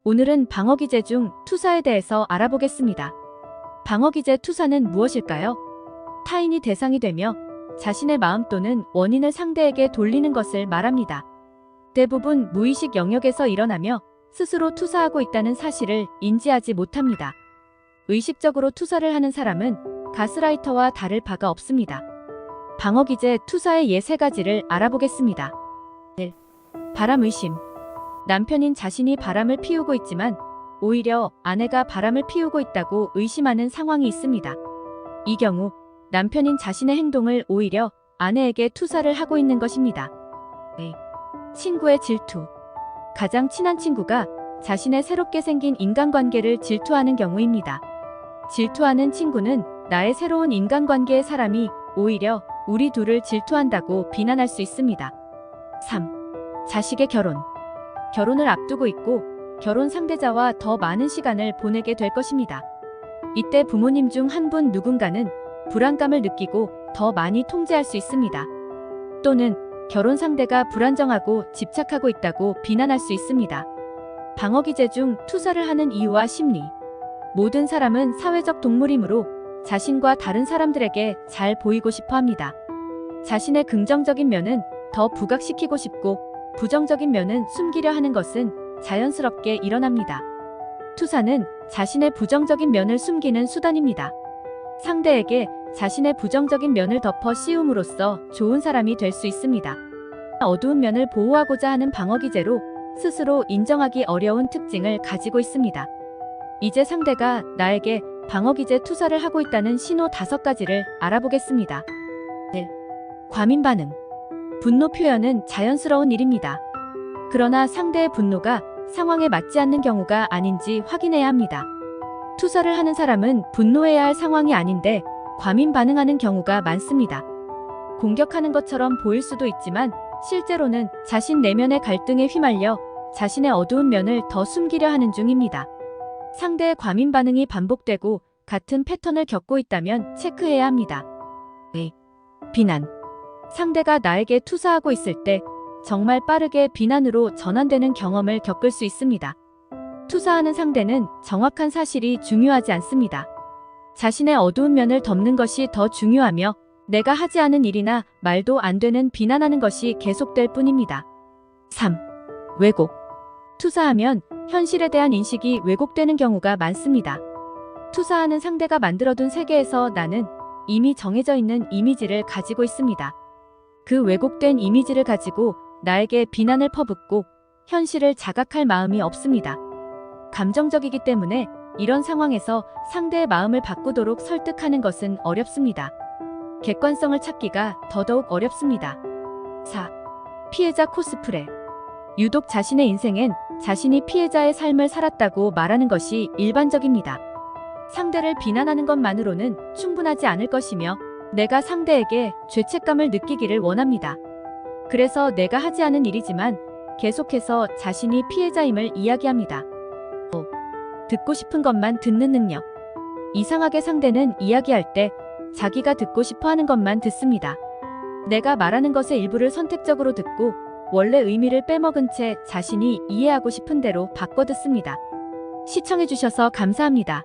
오늘은 방어기제 중 투사에 대해서 알아보겠습니다. 방어기제 투사는 무엇일까요? 타인이 대상이 되며 자신의 마음 또는 원인을 상대에게 돌리는 것을 말합니다. 대부분 무의식 영역에서 일어나며 스스로 투사하고 있다는 사실을 인지하지 못합니다. 의식적으로 투사를 하는 사람은 가스라이터와 다를 바가 없습니다. 방어기제 투사의 예 3가지를 알아보겠습니다. 1. 바람 의심. 남편인 자신이 바람을 피우고 있지만 오히려 아내가 바람을 피우고 있다고 의심하는 상황이 있습니다. 이 경우 남편인 자신의 행동을 오히려 아내에게 투사를 하고 있는 것입니다. 2. 친구의 질투. 가장 친한 친구가 자신의 새롭게 생긴 인간관계를 질투하는 경우입니다. 질투하는 친구는 나의 새로운 인간관계의 사람이 오히려 우리 둘을 질투한다고 비난할 수 있습니다. 3. 자식의 결혼. 결혼을 앞두고 있고 결혼 상대자와 더 많은 시간을 보내게 될 것입니다. 이때 부모님 중 한 분 누군가는 불안감을 느끼고 더 많이 통제할 수 있습니다. 또는 결혼 상대가 불안정하고 집착하고 있다고 비난할 수 있습니다. 방어기제 중 투사를 하는 이유와 심리. 모든 사람은 사회적 동물이므로 자신과 다른 사람들에게 잘 보이고 싶어 합니다. 자신의 긍정적인 면은 더 부각시키고 싶고 부정적인 면은 숨기려 하는 것은 자연스럽게 일어납니다. 투사는 자신의 부정적인 면을 숨기는 수단입니다. 상대에게 자신의 부정적인 면을 덮어 씌움으로써 좋은 사람이 될 수 있습니다. 어두운 면을 보호하고자 하는 방어기제로 스스로 인정하기 어려운 특징을 가지고 있습니다. 이제 상대가 나에게 방어기제 투사를 하고 있다는 신호 5가지를 알아보겠습니다. 1. 과민 반응. 분노 표현은 자연스러운 일입니다. 그러나 상대의 분노가 상황에 맞지 않는 경우가 아닌지 확인해야 합니다. 투사를 하는 사람은 분노해야 할 상황이 아닌데 과민 반응하는 경우가 많습니다. 공격하는 것처럼 보일 수도 있지만 실제로는 자신 내면의 갈등에 휘말려 자신의 어두운 면을 더 숨기려 하는 중입니다. 상대의 과민 반응이 반복되고 같은 패턴을 겪고 있다면 체크해야 합니다. 2. 비난. 상대가 나에게 투사하고 있을 때 정말 빠르게 비난으로 전환되는 경험을 겪을 수 있습니다. 투사하는 상대는 정확한 사실이 중요하지 않습니다. 자신의 어두운 면을 덮는 것이 더 중요하며 내가 하지 않은 일이나 말도 안 되는 비난하는 것이 계속될 뿐입니다. 3. 왜곡. 투사하면 현실에 대한 인식이 왜곡되는 경우가 많습니다. 투사하는 상대가 만들어둔 세계에서 나는 이미 정해져 있는 이미지를 가지고 있습니다. 그 왜곡된 이미지를 가지고 나에게 비난을 퍼붓고 현실을 자각할 마음이 없습니다. 감정적이기 때문에 이런 상황에서 상대의 마음을 바꾸도록 설득하는 것은 어렵습니다. 객관성을 찾기가 더더욱 어렵습니다. 4. 피해자 코스프레. 유독 자신의 인생엔 자신이 피해자의 삶을 살았다고 말하는 것이 일반적입니다. 상대를 비난하는 것만으로는 충분하지 않을 것이며 내가 상대에게 죄책감을 느끼기를 원합니다. 그래서 내가 하지 않은 일이지만 계속해서 자신이 피해자임을 이야기합니다. 5. 듣고 싶은 것만 듣는 능력. 이상하게 상대는 이야기할 때 자기가 듣고 싶어 하는 것만 듣습니다. 내가 말하는 것의 일부를 선택적으로 듣고 원래 의미를 빼먹은 채 자신이 이해하고 싶은 대로 바꿔 듣습니다. 시청해주셔서 감사합니다.